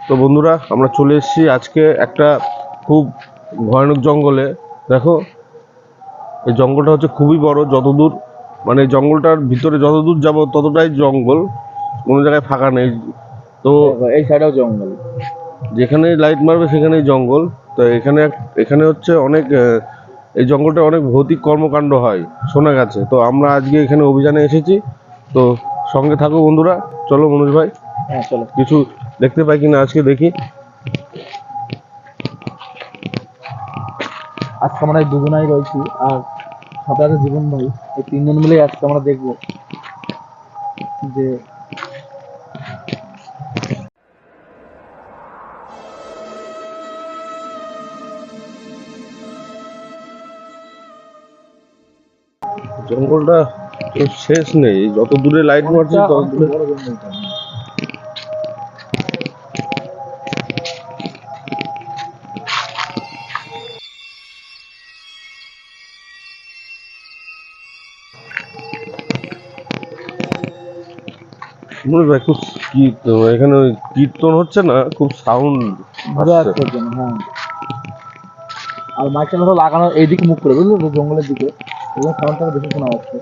তো বন্ধুরা আমরা চলে এসেছি আজকে একটা খুব ভয়ানক জঙ্গলে। দেখো এই জঙ্গলটা হচ্ছে খুবই বড়, যতদূর মানে জঙ্গলটার ভিতরে যতদূর যাব ততটাই জঙ্গল, কোনো জায়গায় ফাঁকা নেই। তো এই সাইডেও জঙ্গল, যেখানে লাইট মারবে সেখানেই জঙ্গল। তো এখানে এখানে হচ্ছে অনেক এই জঙ্গলটা অনেক ভৌতিক কর্মকাণ্ড হয় শোনা গেছে। তো আমরা আজকে এখানে অভিযানে এসেছি। তো সঙ্গে থাকো বন্ধুরা, চলো মনোজ ভাই হ্যাঁ চলো। কিছু দেখতে পাই কিনা আজকে দেখি। আজকে আমরা এই দুজনাই রয়েছি আর সাথে আছে জীবন ভাই, এই তিনজন মিলে আজকে আমরা দেখবো যে জঙ্গলটা তো শেষ নেই, যত দূরে লাইট মারছে তত অনেকটা দূরে। বড় জঙ্গলটা। মনোজ ভাই খুব এখানে ওই কীর্তন হচ্ছে না, খুব সাউন্ড ঘুরে আসছে। আসছে জন্য, হ্যাঁ। আর মাইকটা ধরো লাগানো এইদিকে মুখ করে, বুঝলো তো, জঙ্গলের দিকে, এবং সাউন্ডটা বেশি শোনা যাচ্ছে।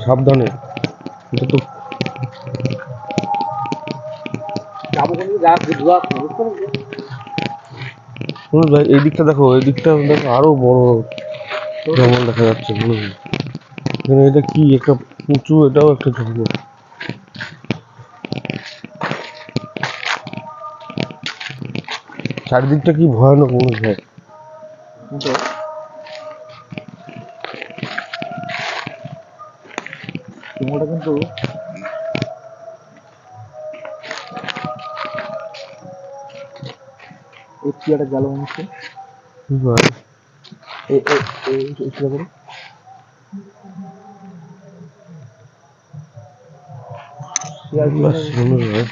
সাবধানে, এটা তো যাবো কিন্তু যা বুঝতে পারছো, বুঝতে পারছো? মনোজ ভাই এই দিকটা দেখো, এই দিকটা দেখো আরো বড় জঙ্গল দেখা যাচ্ছে। মনোজ ভাই এখানে এটা কি একটা উঁচু, এটাও একটা জঙ্গল। চারিদিকটা কি ভয়ানক মনোজ ভাই। কিন্তু জঙ্গলটা কিন্তু এই চেয়ারটা গেল মনে হচ্ছে। ভাই এই এই এই এই চেয়ার করে চেয়ার কি বাস মনোজ ভাই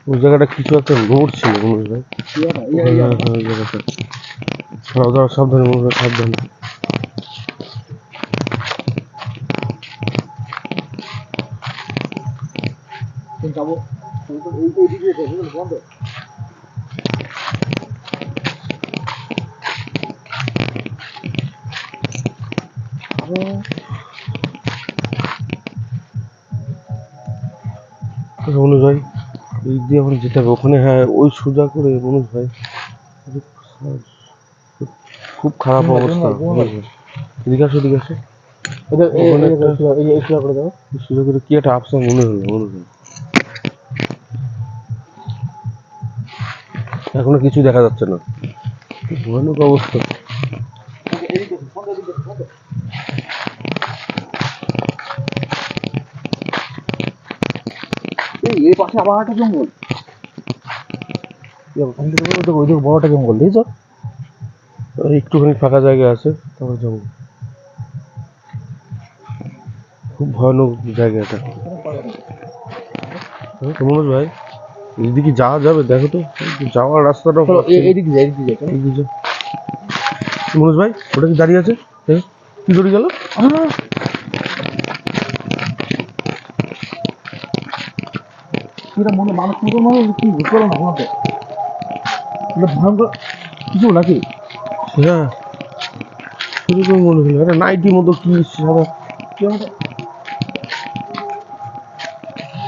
ওই জায়গাটা কিছু একটা নড়ছিল মনোজ ভাই। চেয়ার না, হ্যাঁ হ্যাঁ ওই জায়গাটা। দাঁড়াও দাঁড়াও, সাবধানে মনোজ ভাই, সাবধানে। যাবো এই দিকে বন্ধ। মনোজ ভাই এই দিয়ে এখন যেতে হবে ওখানে, হ্যাঁ ওই সোজা করে মনোজ ভাই। খুব খারাপ অবস্থা মনোজ ভাই। এদিকে আসো, এদিকে আসো। ওখানে একটা এই চেয়ার করে দাও। সোজা করে কি একটা আফসা মনে হলো মনোজ ভাই। এখনো কিছু দেখা যাচ্ছে না, খুব ভয়ানক অবস্থা। এই পাশে আবার একটা জঙ্গল, ওই দিকে বড় একটা জঙ্গল, দেখছো? আর একটুখানি ফাঁকা জায়গা আছে, তারপর যাবো। খুব ভয়ানক জায়গা এটা। মনোজ ভাই এদিকে যাওয়া যাবে? দেখো তো যাওয়ার রাস্তাটা এইদিকে যাই, এইদিকে যাই, এদিকে যা। মনোজ ভাই ওটা কি দাঁড়িয়ে আছে? দেখো কি করে গেল। এটা মনে মানুষ মতো মনে কি বুঝতে পারো না আমাকে, এটা ভয়ঙ্কর কিছু নাকি? হ্যাঁ সেরকম মনে হলো, একটা নাইটি মতো কি সাদা। কি আমাকে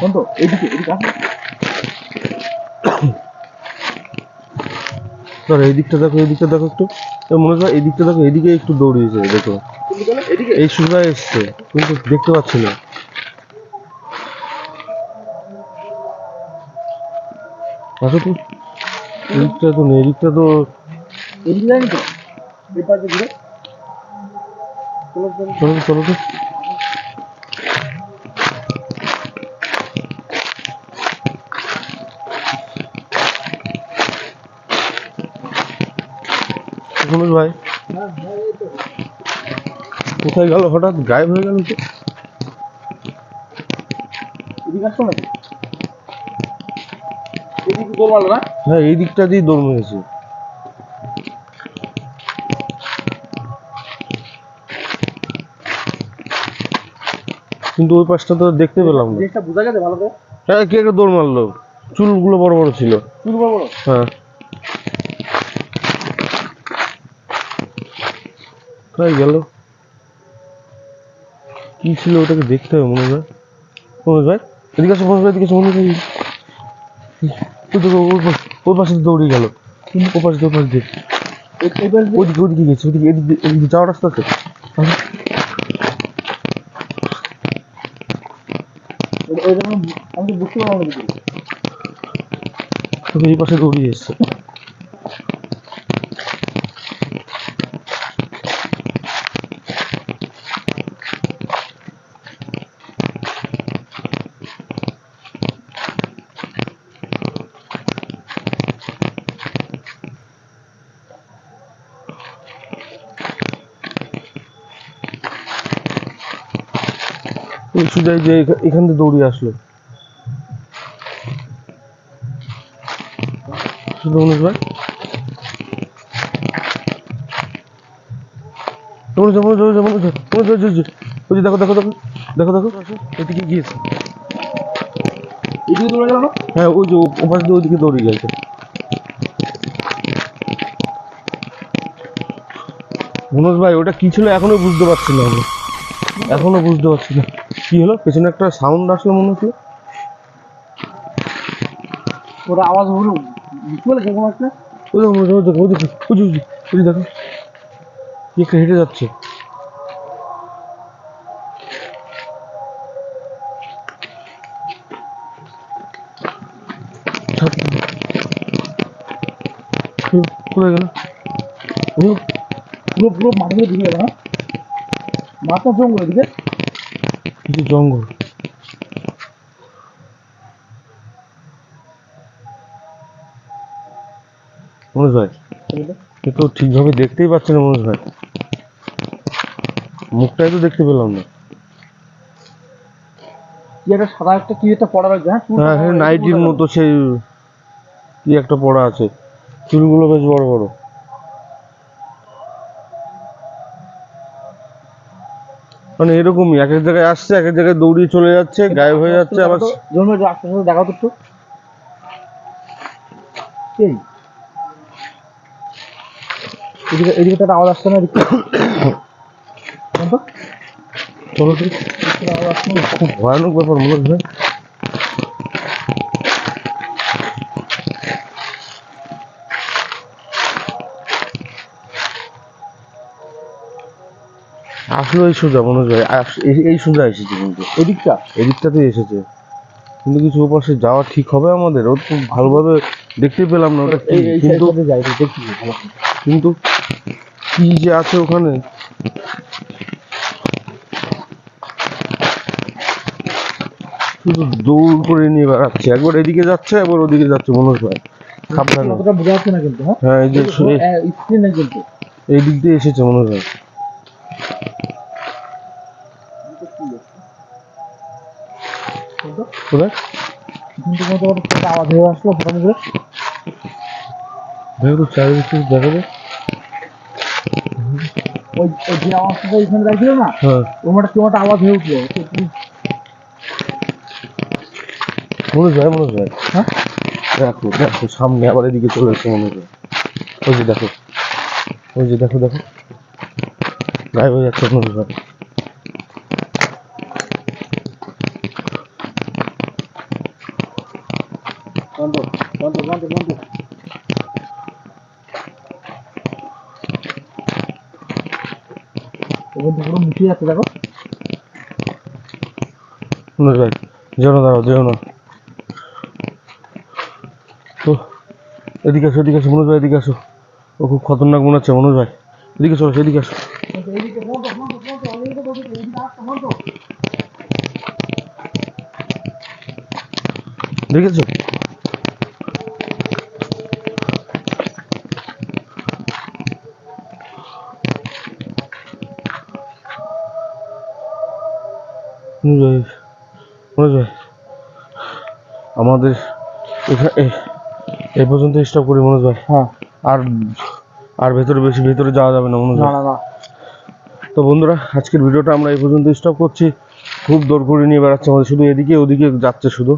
বন্ধ, এইদিকে এদিকে আসো। ধর এই দিকটা দেখো, এই দিকটা দেখো একটু। মনোজ ভাই এই দিকটা দেখো, এদিকে একটু দৌড়িয়েছে দেখো, এদিকে এই সোজা এসছে কিন্তু দেখতে পাচ্ছি না। আসো তো, এদিকটা তো নেই, এদিকটা তো এদিকে যায়নি তো, এই পাশে ঘুরে চলো চলো। চলো চলো তো। মনোজ ভাই হ্যাঁ হ্যাঁ এই তো কোথায় গেল, হঠাৎ গায়েব হয়ে গেল তো। এদিকে আসো নাকি? এইদিকে দৌড় মারলো না? হ্যাঁ এই দিকটা দিয়ে দৌড় মেরেছে। কিন্তু ওই পাশটা তো দেখতে পেলাম না। জিনিসটা বোঝা গেছে ভালো করে? হ্যাঁ কে কে দৌড় মারলো? চুলগুলো বড় বড় ছিল। চুল বড় বড়? হ্যাঁ কোথায় গেল? কি ছিল ওটাকে দেখতে হবে মনে হয়। মনোজ ভাই এদিকে আসো, মনোজ ভাই এদিকে আসো, মনোজ ভাই ওই দেখো, ওই পাশে দিয়ে দৌড়ে গেল। ও পাশে দিয়ে, ও পাশ দিয়ে ওইদিকে ওইদিকে গেছে, ওইদিকে এদিকে এদিকে যাওয়ার রাস্তা আছে। আমি তো বুঝতে পারলাম না কিছু। এই পাশে দৌড়িয়ে এসছে। সুজাই যে এখান থেকে দৌড়িয়ে আসলো। মনোজ ভাই মনোজ মনোজ মনোজ মনোজ মনোজ ওই যে দেখো দেখো দেখো দেখো দেখো এদিকে গিয়েছে। এদিকে দৌড়ে গেল না? হ্যাঁ ওই যে ওপাশ দিয়ে ওইদিকে দৌড়ে গেছে। মনোজ ভাই ওটা কি ছিল এখনো বুঝতে পারছি না আমি, এখনো বুঝতে পারছি না কি হলো। পেছনে একটা সাউন্ড আসলো মনে হচ্ছে। ওটা আওয়াজ হলো বুঝতে পারলে কেমন একটা? ওই দেখো মনোজ, ওই দেখো ওই দেখো ওই যে ওই যে দেখো কি একটা হেঁটে যাচ্ছে। কোথায় গেল? পুরো পুরো পুরো মাঠে ঢুকে গেল না? মাঠটা জঙ্গল এদিকে। কিছু জঙ্গল। মনোজ ভাই এ তো ঠিকভাবে দেখতেই পাচ্ছি না মনোজ ভাই, মুখটাই তো দেখতে পেলাম না। কি একটা সাদা একটা কি একটা পড়া রয়েছে? হ্যাঁ চুল হ্যাঁ হ্যাঁ নাইটির মতো সেই কি একটা পড়া আছে, চুলগুলো বেশ বড় বড়। মানে এরকমই এক এক জায়গায় আসছে, এক এক জায়গায় দৌড়িয়ে চলে যাচ্ছে, গায়েব হয়ে যাচ্ছে আবার। জন্ম আস্তে আস্তে দেখাও তো একটু। এই এদিকে এদিকে তো একটা আওয়াজ আসছে না এদিকে? চলো তো, আওয়াজ আসছে না? খুব ভয়ানক ব্যাপার মনোজ ভাই। আসলো এই সোজা মনোজ ভাই, এই সোজা এসেছে কিন্তু এদিকটা এদিকটাতে এসেছে। কিন্তু কিছু ওপাশে যাওয়া ঠিক হবে আমাদের? ও তো ভালোভাবে দেখতে পেলাম না ওটা কি, এই এই কিন্তু সাইডে যাই দেখি ভালো করে। কিন্তু কি যে আছে ওখানে। শুধু দৌড় করে নিয়ে বেড়াচ্ছে, একবার এদিকে যাচ্ছে একবার ওদিকে যাচ্ছে মনোজ ভাই, সাবধানে। অতটা বোঝা যাচ্ছে না কিন্তু। হ্যাঁ হ্যাঁ এই যে স্ক্রিন নেই কিন্তু। এই দিক দিয়ে এসেছে মনোজ ভাই। কোথায় কিন্তু কোনো একটা আওয়াজ হয়ে আসলো ফোটানো করে। দেখো তো চারিদিকে দেখা যায়। ওই ওই যে আওয়াজটা এখানে রাখছিল না, হ্যাঁ ওর একটা কেমন একটা আওয়াজ হয়ে উঠলো। মনোজ ভাই হ্যাঁ দেখো দেখো সামনে আবার এদিকে চলে এসছে মনোজ ভাই। ওই যে দেখো, ওই যে দেখো দেখো গায়েব হয়ে যাচ্ছে মনোজ ভাই। বন্ধ বন্ধ বন্ধ বন্ধ। ওখান থেকে পুরো মুছে যাচ্ছে দেখো। মনোজ ভাই যেও না, দাঁড়াও যেও না তো। এদিকে আসো এদিকে আসো মনোজ ভাই, এদিকে আসো। ও খুব খতরনাক মনে হচ্ছে মনোজ ভাই, এদিকে চলো এদিকে আসো। এইদিকে বন্ধ বন্ধ বন্ধ এইদিকে বন্ধ এইদিকে আসতে বন্ধ। দেখেছো? মনোজ ভাই আমাদের এখানে এই পর্যন্ত স্টপ করি মনোজ ভাই। হ্যাঁ। আর আর ভেতরে বেশি ভেতরে যাওয়া যাবে না মনোজ না ভাই। না না। তো বন্ধুরা আজকের ভিডিওটা আমরা এই পর্যন্ত স্টপ করছি। খুব দৌড় করে নিয়ে বেড়াচ্ছে আমাদের, শুধু এদিকে ওদিকে যাচ্ছে শুধু।